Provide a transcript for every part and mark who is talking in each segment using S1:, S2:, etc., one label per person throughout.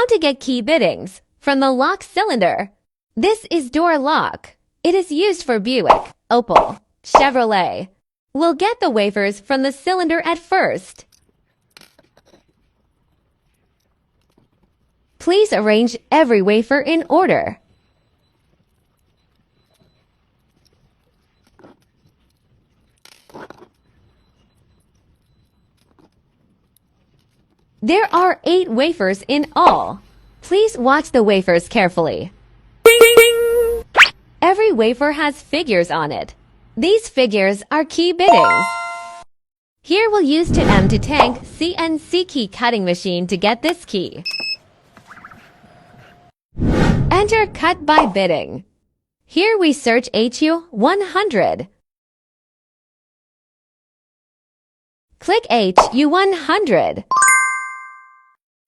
S1: to get key bittings from the lock cylinder. This is door lock. It is used for Buick, Opel, Chevrolet. We'll get the wafers from the cylinder at first. Please arrange every wafer in order. There are 8 wafers in all. Please watch the wafers carefully. Every wafer has figures on it. These figures are key bittings. Here we'll use 2m2tank CNC key cutting machine to get this key. Enter cut by bitting. Here we search HU100. Click HU100.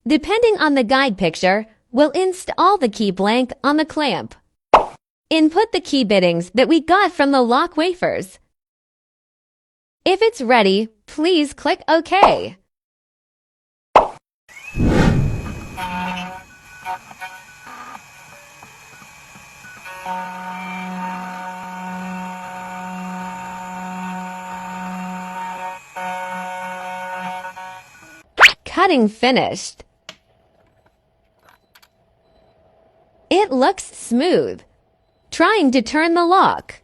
S1: Depending on the guide picture, we'll install the key blank on the clamp. Input the key bittings that we got from the lock wafers. If it's ready, please click OK. Cutting finished. It looks smooth. Trying to turn the lock.